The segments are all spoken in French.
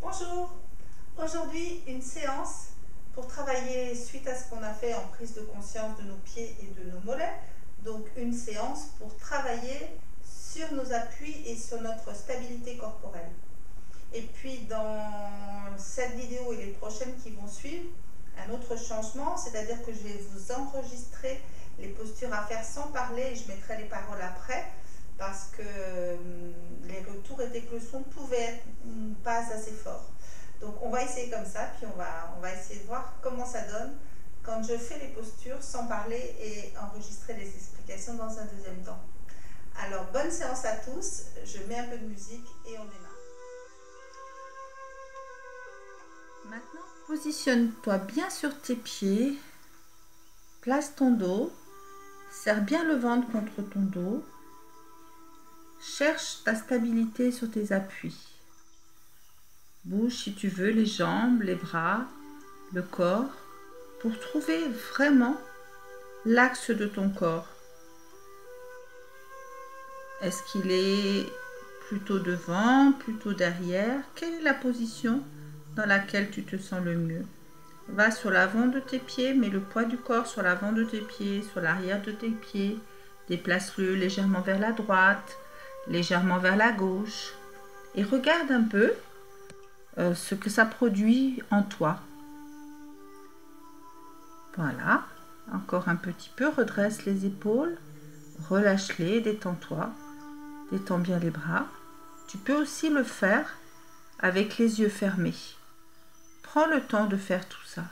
Bonjour, aujourd'hui une séance pour travailler suite à ce qu'on a fait en prise de conscience de nos pieds et de nos mollets. Donc une séance pour travailler sur nos appuis et sur notre stabilité corporelle. Et puis dans cette vidéo et les prochaines qui vont suivre, un autre changement, c'est-à-dire que je vais vous enregistrer les postures à faire sans parler et je mettrai les paroles après parce que les retours étaient que le son pouvait être pas assez fort. Donc on va essayer comme ça, puis on va essayer de voir comment ça donne quand je fais les postures sans parler et enregistrer les explications dans un deuxième temps. Alors bonne séance à tous, je mets un peu de musique et on démarre. Maintenant, positionne-toi bien sur tes pieds, place ton dos, serre bien le ventre contre ton dos, cherche ta stabilité sur tes appuis. Bouge si tu veux les jambes, les bras, le corps, pour trouver vraiment l'axe de ton corps. Est-ce qu'il est plutôt devant, plutôt derrière? Quelle est la position dans laquelle tu te sens le mieux? Va sur l'avant de tes pieds, mets le poids du corps sur l'avant de tes pieds, sur l'arrière de tes pieds. Déplace-le légèrement vers la droite, légèrement vers la gauche. Et regarde un peu ce que ça produit en toi. Voilà. Encore un petit peu. Redresse les épaules. Relâche-les. Détends-toi. Détends bien les bras. Tu peux aussi le faire avec les yeux fermés. Prends le temps de faire tout ça.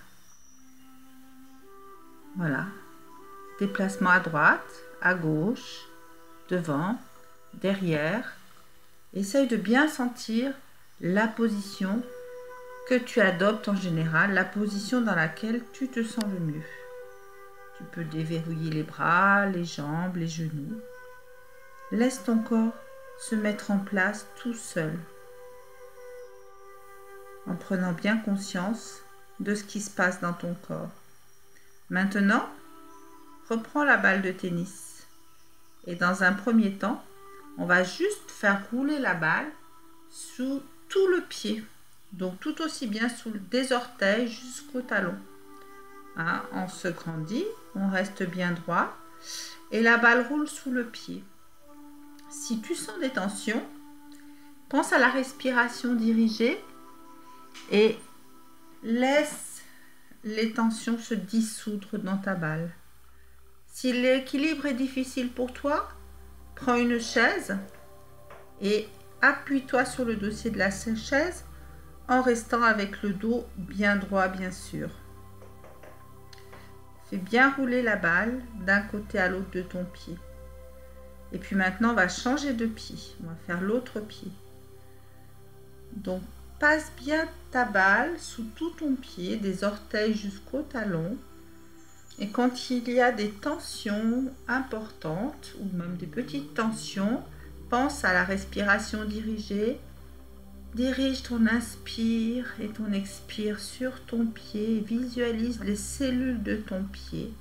Voilà. Déplacement à droite, à gauche, devant, derrière. Essaye de bien sentir la position que tu adoptes en général, la position dans laquelle tu te sens le mieux. Tu peux déverrouiller les bras, les jambes, les genoux. Laisse ton corps se mettre en place tout seul, en prenant bien conscience de ce qui se passe dans ton corps. Maintenant, reprends la balle de tennis et dans un premier temps, on va juste faire rouler la balle sous tout le pied, donc tout aussi bien des orteils jusqu'au talon. Hein, on se grandit, on reste bien droit et la balle roule sous le pied. Si tu sens des tensions, pense à la respiration dirigée et laisse les tensions se dissoudre dans ta balle. Si l'équilibre est difficile pour toi, prends une chaise et appuie-toi sur le dossier de la chaise en restant avec le dos bien droit, bien sûr. Fais bien rouler la balle d'un côté à l'autre de ton pied. Et puis maintenant, on va changer de pied. On va faire l'autre pied. Donc, passe bien ta balle sous tout ton pied, des orteils jusqu'au talon. Et quand il y a des tensions importantes, ou même des petites tensions, pense à la respiration dirigée. Dirige ton inspire et ton expire sur ton pied. Visualise les cellules de ton pied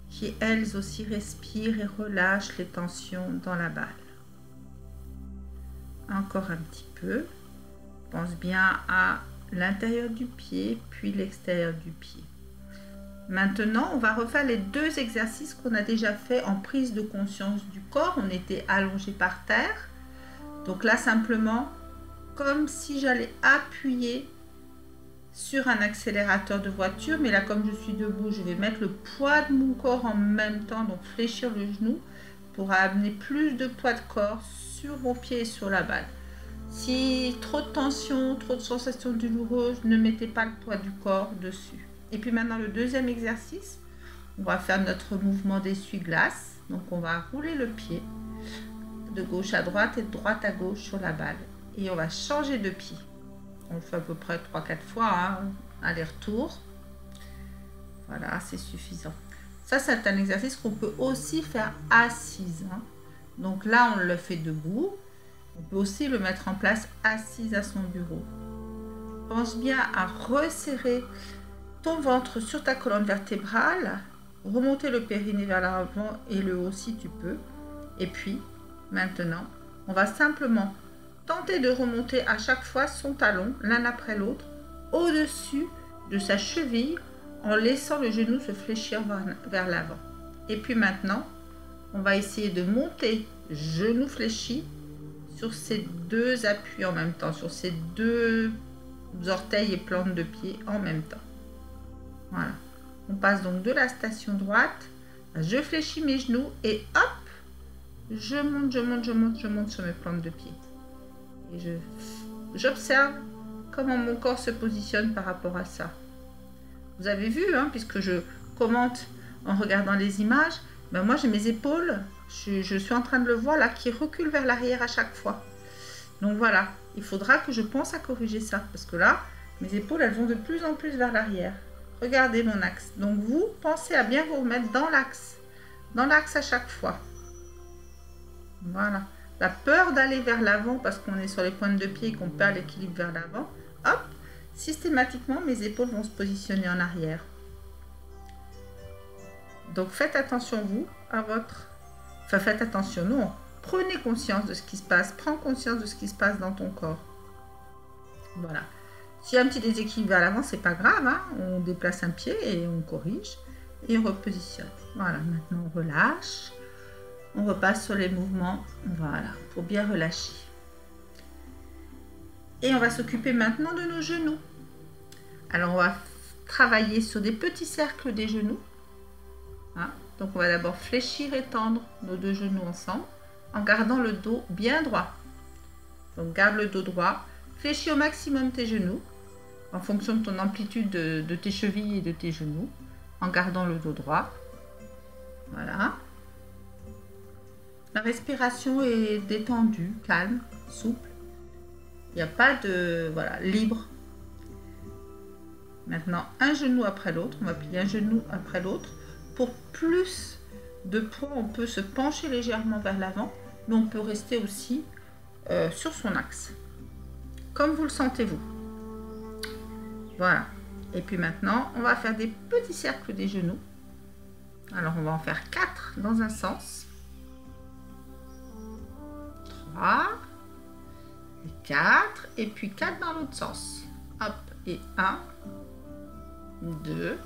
qui, elles aussi, respirent et relâchent les tensions dans la balle. Encore un petit peu. Pense bien à l'intérieur du pied, puis l'extérieur du pied. Maintenant, on va refaire les deux exercices qu'on a déjà fait en prise de conscience du corps. On était allongé par terre. Donc là, simplement, comme si j'allais appuyer sur un accélérateur de voiture. Mais là, comme je suis debout, je vais mettre le poids de mon corps en même temps. Donc, fléchir le genou pour amener plus de poids de corps sur mon pied et sur la balle. Si trop de tension, trop de sensations douloureuses, ne mettez pas le poids du corps dessus. Et puis maintenant, le deuxième exercice, on va faire notre mouvement d'essuie-glace. Donc, on va rouler le pied de gauche à droite et de droite à gauche sur la balle. Et on va changer de pied. On le fait à peu près 3-4 fois, hein, aller-retour. Voilà, c'est suffisant. Ça, c'est un exercice qu'on peut aussi faire assise. Hein. Donc là, on le fait debout. On peut aussi le mettre en place assise à son bureau. Pense bien à resserrer ton ventre sur ta colonne vertébrale. Remonter le périnée vers l'avant et le haut si tu peux. Et puis, maintenant, on va simplement tentez de remonter à chaque fois son talon, l'un après l'autre, au-dessus de sa cheville, en laissant le genou se fléchir vers l'avant. Et puis maintenant, on va essayer de monter genou fléchi sur ces deux appuis en même temps, sur ces deux orteils et plantes de pied en même temps. Voilà. On passe donc de la station droite, je fléchis mes genoux et hop, je monte sur mes plantes de pied. Et j'observe comment mon corps se positionne par rapport à ça. Vous avez vu, hein, puisque je commente en regardant les images, ben moi j'ai mes épaules, je suis en train de le voir là, qui reculent vers l'arrière à chaque fois. Donc voilà, il faudra que je pense à corriger ça, parce que là, mes épaules, elles vont de plus en plus vers l'arrière. Regardez mon axe. Donc vous, pensez à bien vous remettre dans l'axe à chaque fois. Voilà. La peur d'aller vers l'avant, parce qu'on est sur les pointes de pied et qu'on perd l'équilibre vers l'avant, hop, systématiquement, mes épaules vont se positionner en arrière. Donc faites attention vous à votre... Enfin faites attention, non. Prenez conscience de ce qui se passe. Prends conscience de ce qui se passe dans ton corps. Voilà. S'il y a un petit déséquilibre vers l'avant, c'est pas grave. Hein, on déplace un pied et on corrige. Et on repositionne. Voilà, maintenant on relâche. On repasse sur les mouvements. Voilà, pour bien relâcher. Et on va s'occuper maintenant de nos genoux. Alors on va travailler sur des petits cercles des genoux. Hein? Donc on va d'abord fléchir et tendre nos deux genoux ensemble en gardant le dos bien droit. Donc garde le dos droit, fléchis au maximum tes genoux en fonction de ton amplitude de tes chevilles et de tes genoux en gardant le dos droit. Voilà. La respiration est détendue, calme, souple. Il n'y a pas de... Voilà, libre. Maintenant, un genou après l'autre. On va plier un genou après l'autre. Pour plus de poids, on peut se pencher légèrement vers l'avant, mais on peut rester aussi sur son axe. Comme vous le sentez vous. Voilà. Et puis maintenant, on va faire des petits cercles des genoux. Alors, on va en faire 4 dans un sens. 3. Et 4. Et puis 4 dans l'autre sens. Hop. Et 1. 2.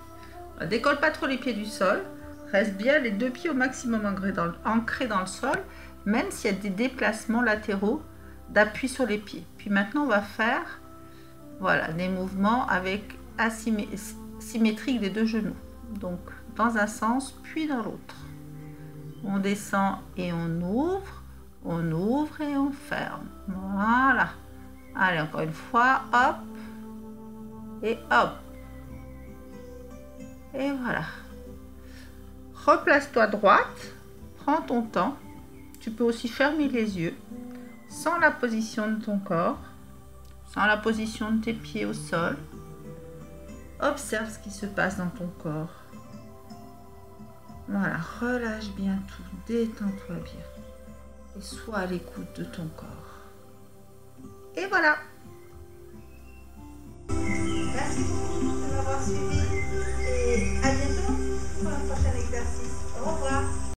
Décolle pas trop les pieds du sol. Reste bien les deux pieds au maximum ancrés dans le sol. Même s'il y a des déplacements latéraux d'appui sur les pieds. Puis maintenant, on va faire voilà, des mouvements avec symétrique des deux genoux. Donc, dans un sens, puis dans l'autre. On descend et on ouvre et on ferme. Voilà. Allez, encore une fois, hop et hop. Et voilà. Replace-toi droite, prends ton temps. Tu peux aussi fermer les yeux, sans la position de ton corps, sans la position de tes pieds au sol. Observe ce qui se passe dans ton corps. Voilà, relâche bien tout, détends-toi bien. Et sois à l'écoute de ton corps. Et voilà. Merci beaucoup de m'avoir suivi. Et à bientôt pour un prochain exercice. Au revoir.